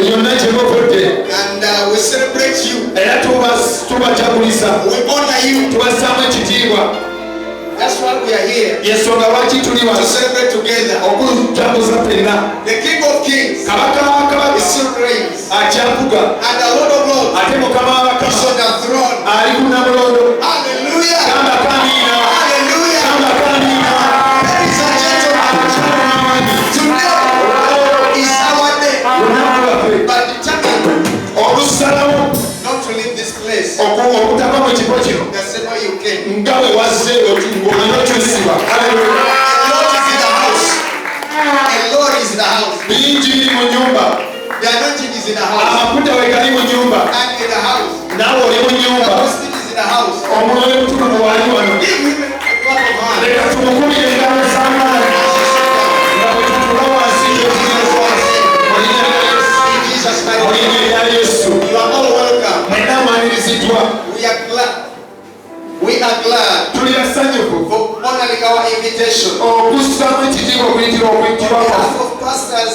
And we celebrate you. We honor you. That's why we are here. To celebrate together. The King of Kings is still reigns. And the Lord of Lords is on the throne. Hallelujah. Hallelujah. Ladies and gentlemen, today is our day. But determined not to leave this place the same way you came. The Lord is in the house. The Lord is in the house. The anointing is in the house. And in the house. The Spirit is in the house. Give him a clap of hands. In Jesus' mighty name. You are all welcome. We are glad. We are glad for honoring our invitation. On behalf of pastors,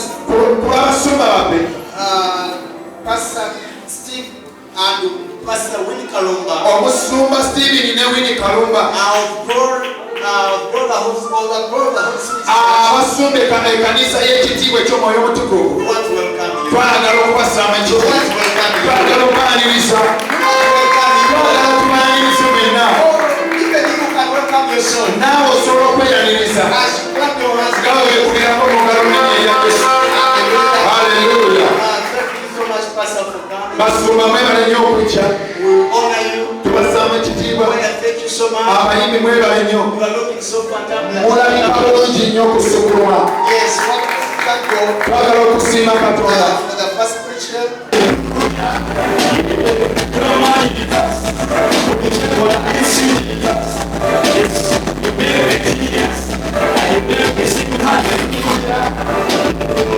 Pastor Steve and Pastor Winnie Kalumba, our brotherhood, we want to welcome you. Even you can welcome your son. As you clap your hands. Hallelujah. Thank you so much, Pastor, for coming. We honor you. Thank you so much. You are looking so fantastic. Yes, thank God for the first preacher.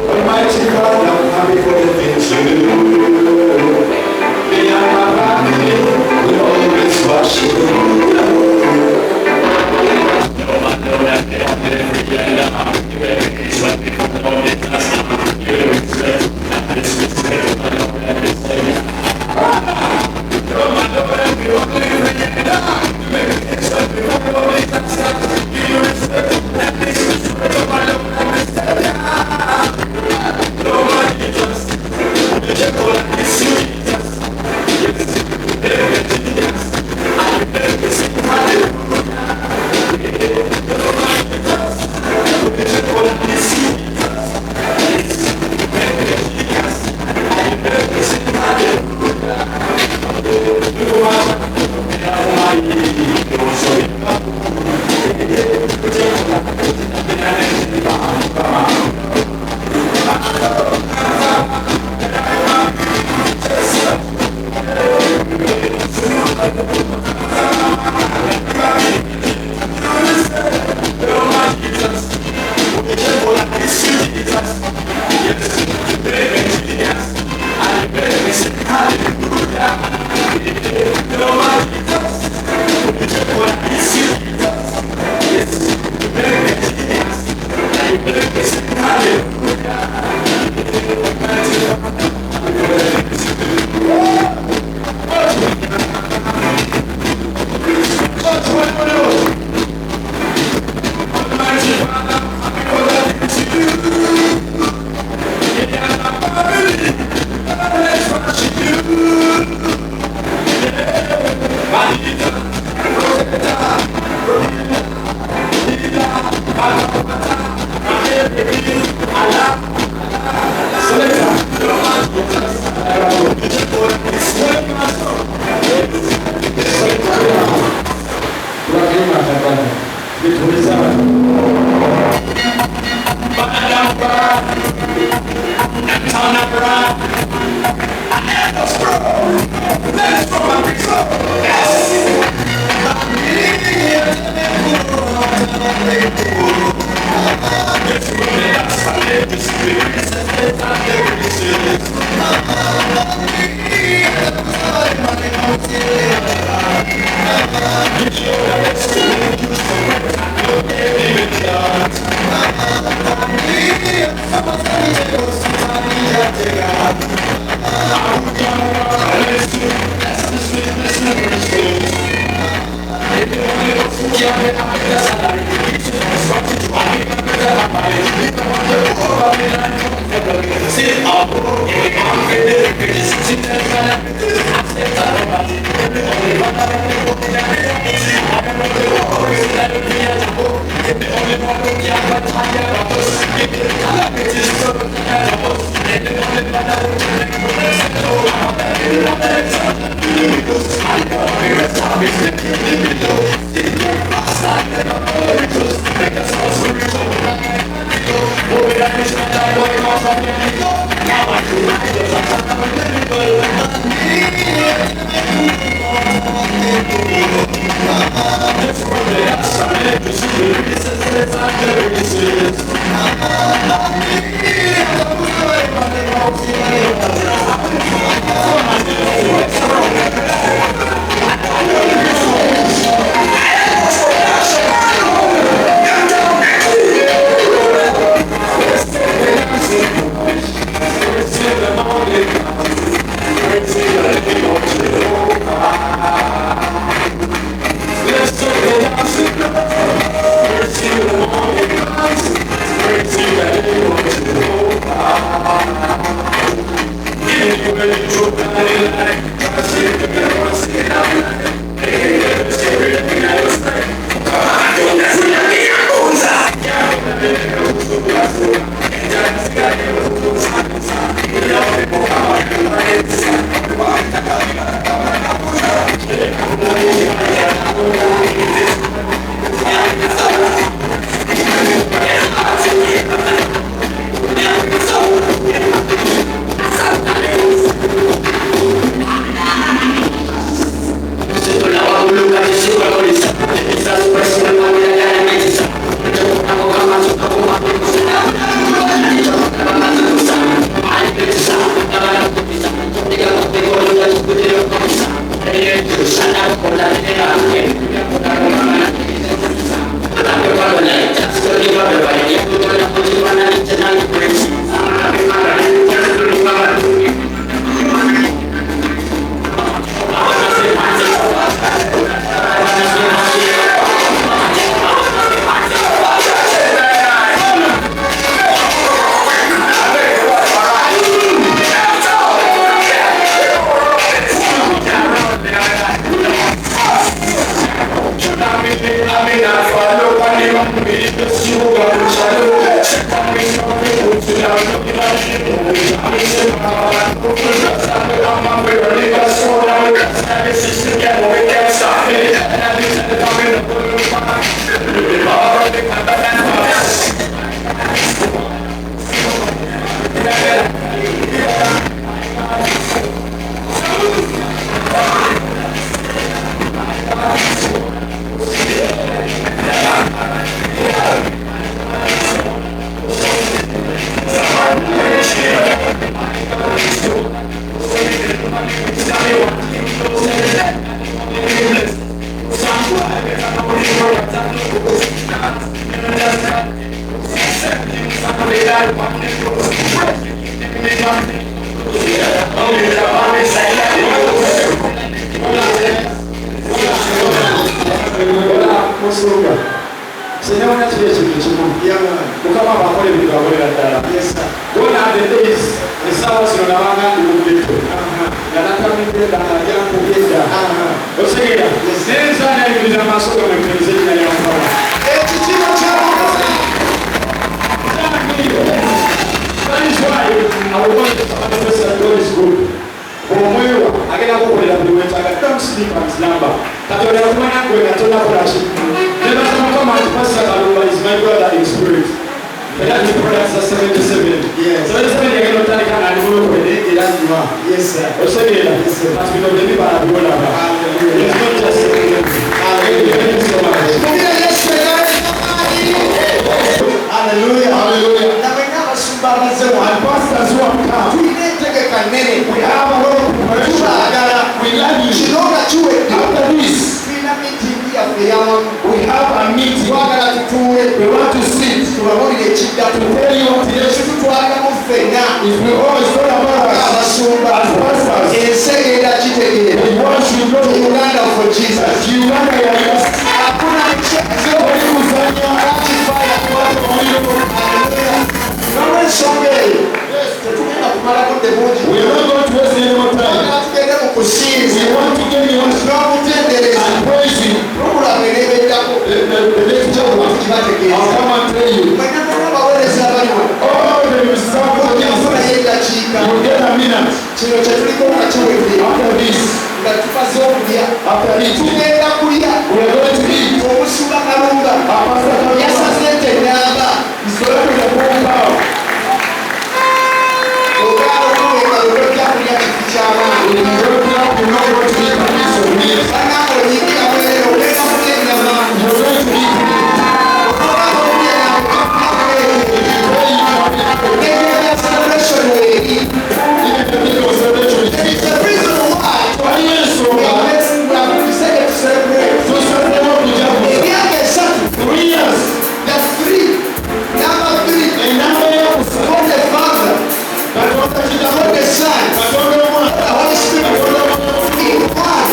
Almighty God, I'm happy for the things you do. We always worship you. When kubategeeza. I'll come and tell you. Mwena abaweereza abaliwo. Oh, the result of Ojjafuna this. y'eddakiika. You get a minute. Kino kye tuliko nga kiwedde. After this. Nga tumaze okulya. After this. Tugenda kulya. We are going to eat. Omusuba kalunga. Yasaze ente ennamba. He's going to the full cow. Ogaana okubeera olwojja kulya kifi ky'amaanyi. When you don't have to know what to eat a piece of meat. Bannange oyingira bwereere ogenda kulya ennyama. You're going to eat meat. Ogaana okulya ennyama. Where you have it. Engeri ya celebration weeri. Even the people celebration is It's eat. the reason why Kwa Yesu we nga have decided to celebrate. tusema kujabuza. Emyaka esatu. 3 years. The three. Number three. Enamba y'okusatu. God the Father. Katonda kitabo. God the Son. Katonda omwana. The Holy Spirit. Katonda omwana. In one.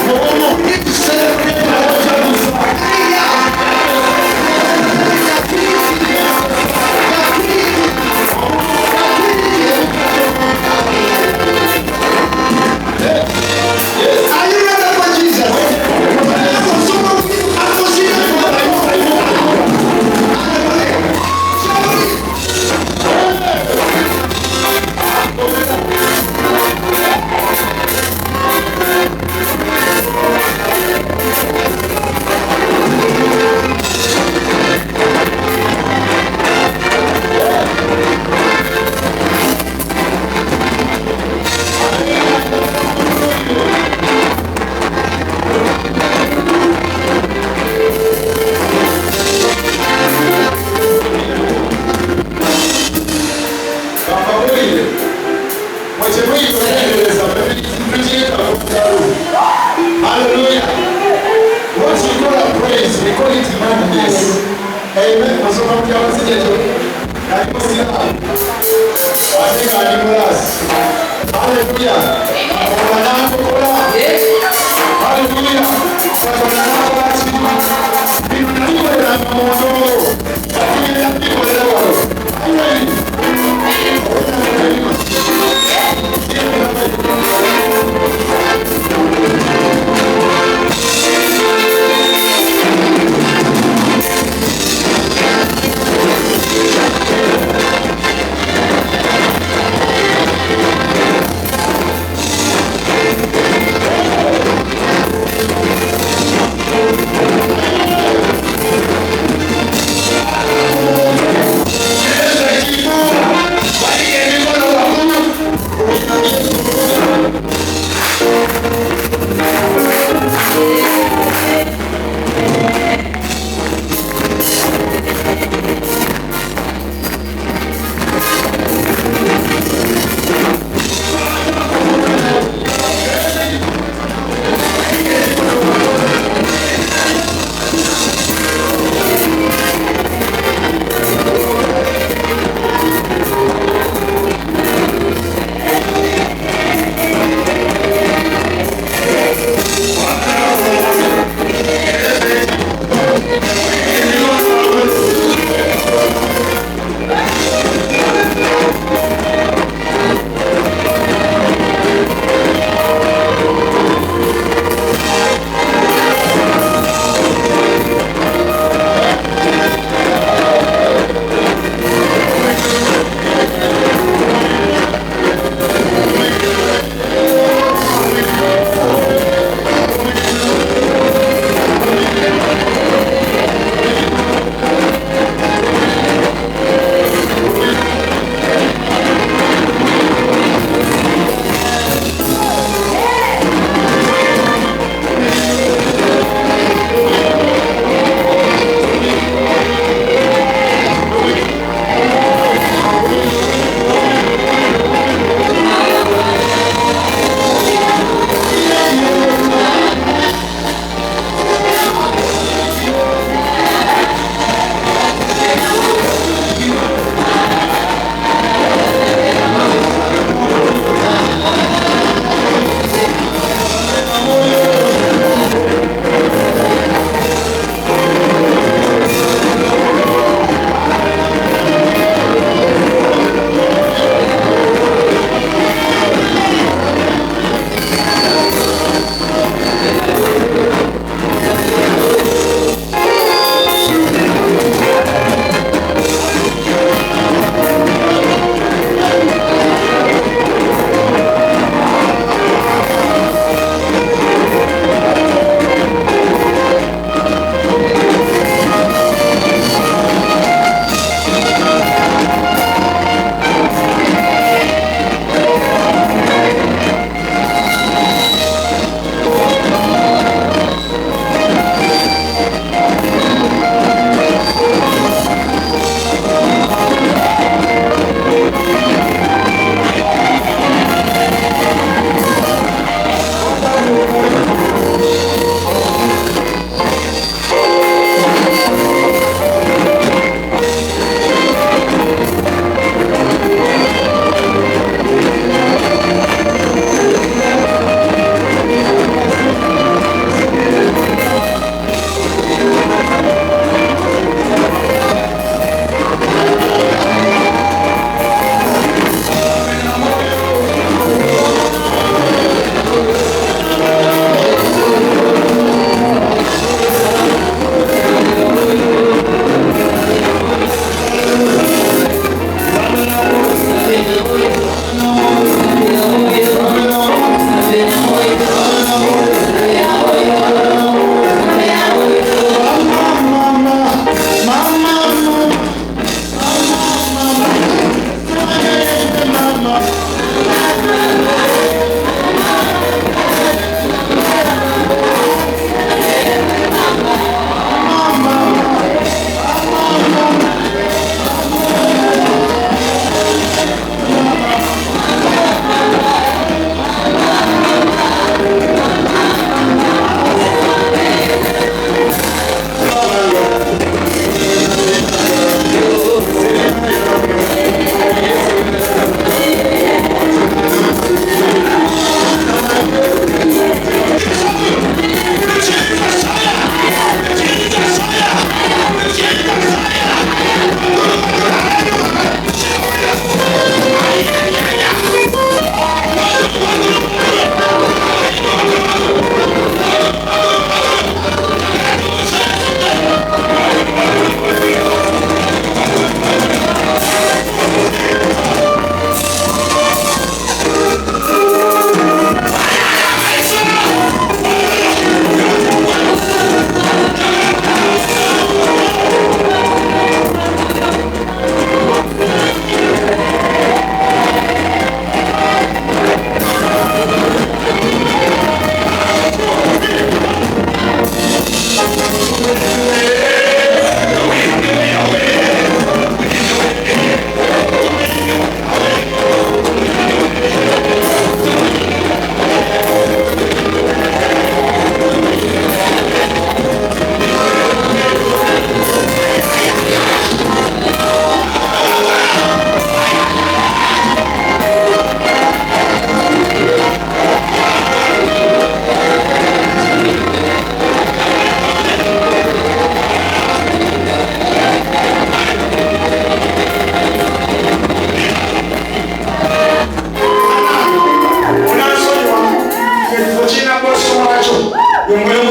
We need to celebrate that. Okujabuza. 3 years. The Trinity. The Trinity. Are you ready for Jesus? Someone give a position for the Bakabulire. Mwekimuyitolereza tukiita okutalo. Hallelujah. What you call a praise, we call it madness. Amen. Osoma mu kyawasi kyekyo. Kalimu sira. Ate kali mulasi. Hallelujah. Katonda n'atukola. Hallelujah. Katonda n'akola kimu. Bino nabikoleranga mu ndowooza. Katugenda kubikolera wano. Amen.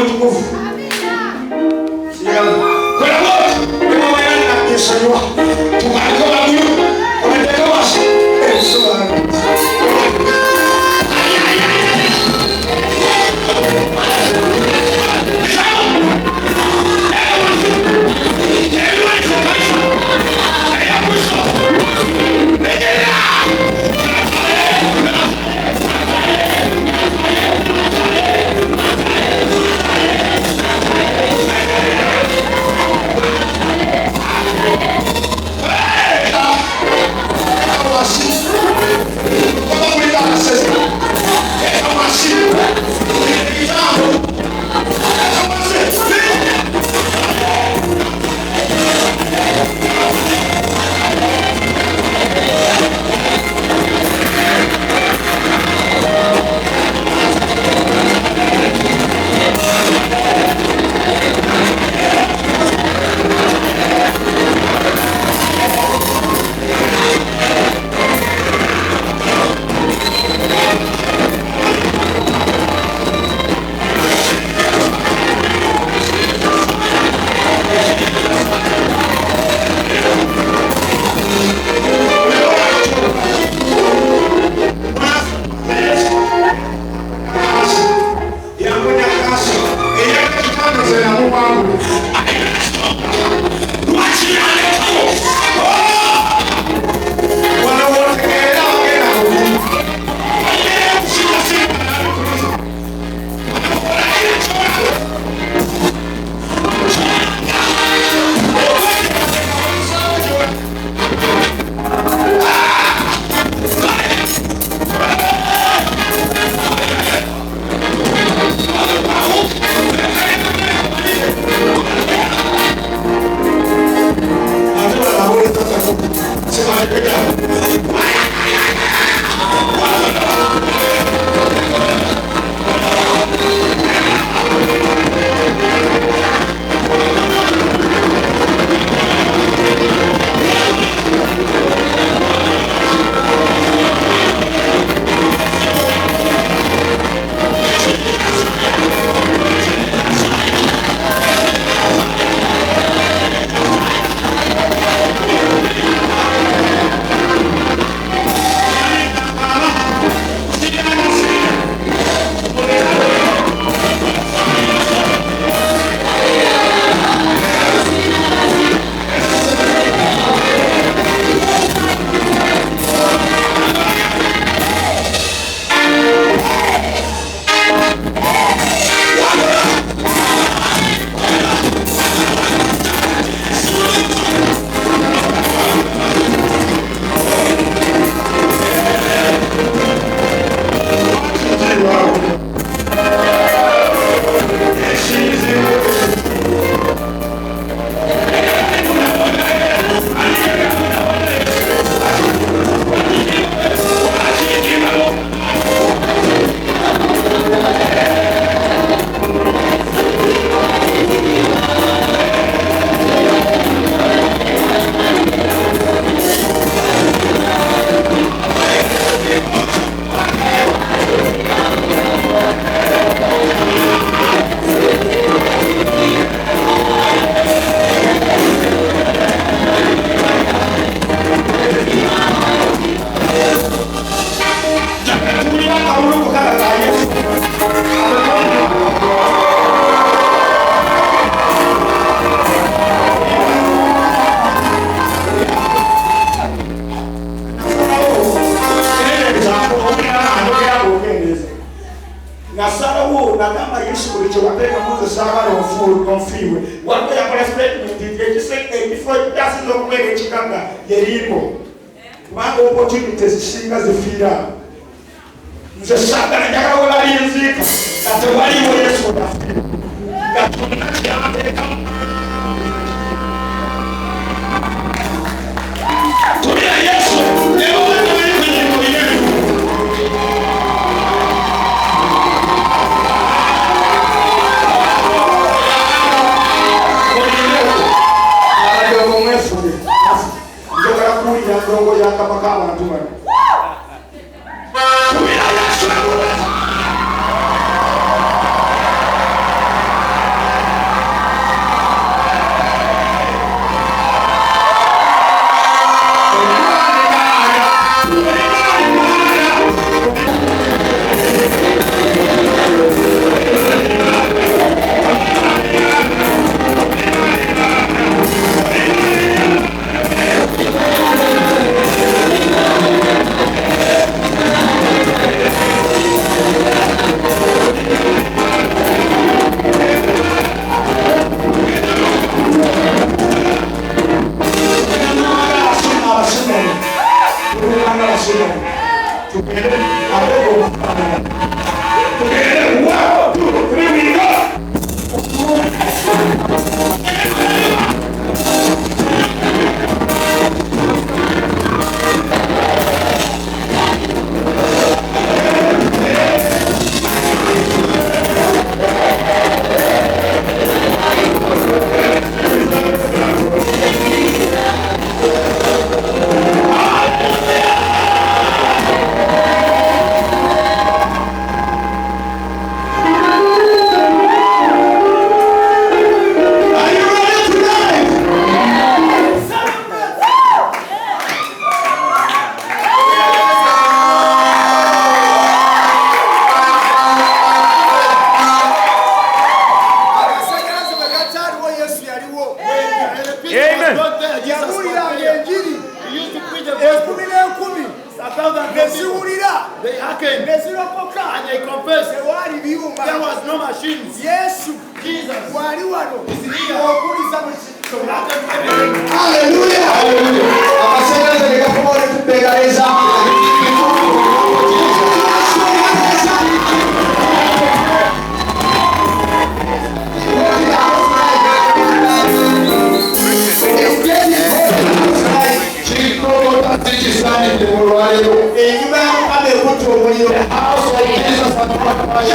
utukufu. Kuna moto, kuna mayani na kisanywa. Tukaliko magulu, umeteka washi. They hearkened. And they confessed. There was no machines. Jesus. Hallelujah.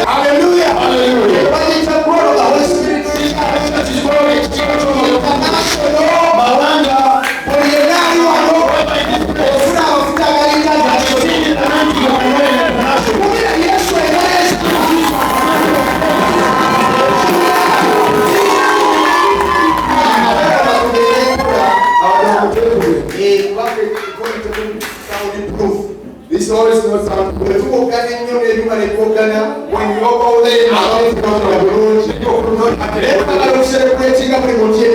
Hallelujah. Hallelujah. This always not sound. When you walk in, when you walk over there, I don't know the rules. You could not celebrating up with Montana.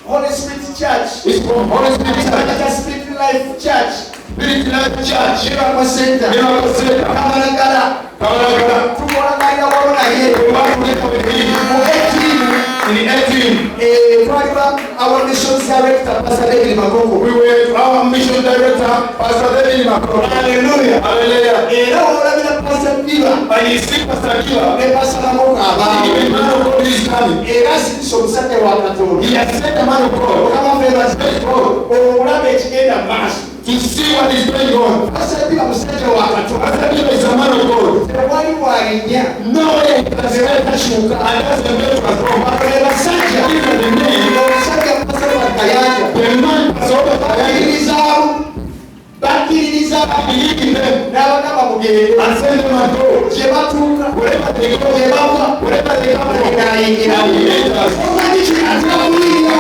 Holy Spirit Church. It's from Holy Spirit Church. Spirit Life Church. Spirit Life Church. Miracle Center. Miracle Center. Kamalagala. Kamalagala. Tukolagala wabona here. In 18. Our mission director, Pastor David Makoko. We were our mission director, Pastor David Makoko. Hallelujah. Hallelujah. And Pastor Kiva. And he see Pastor Kiva. And Pastor Lamoka. He man of God is coming. He has some second one. He has sent a man of God. Come on, famous God. Oh, what a mass. To see what is going on. Pastor Kiva was sent a Pastor Kiva is a man of God. Why you are in here? No way. That's the way that you can. And that's the way it was from. But they were sent here. Even the name. The man was over bakiriza n'abana bamugere asende mato je batuka ureba tegeko je bava ureba tegeko ngayingira umani chikaza kulinga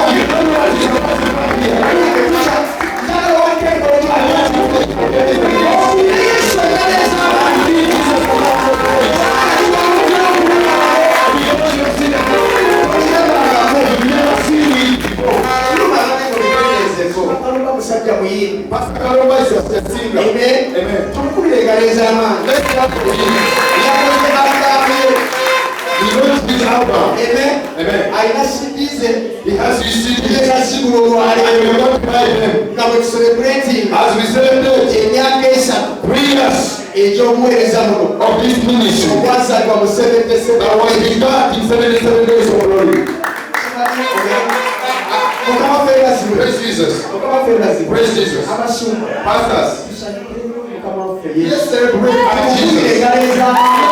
Amen. Amen. Amen. Amen. I he has received it. Now we're celebrating as we celebrate 3 years of this ministry. That was begun in 77 days of glory. Praise Jesus. Praise Jesus. Pastors. Let's celebrate Jesus.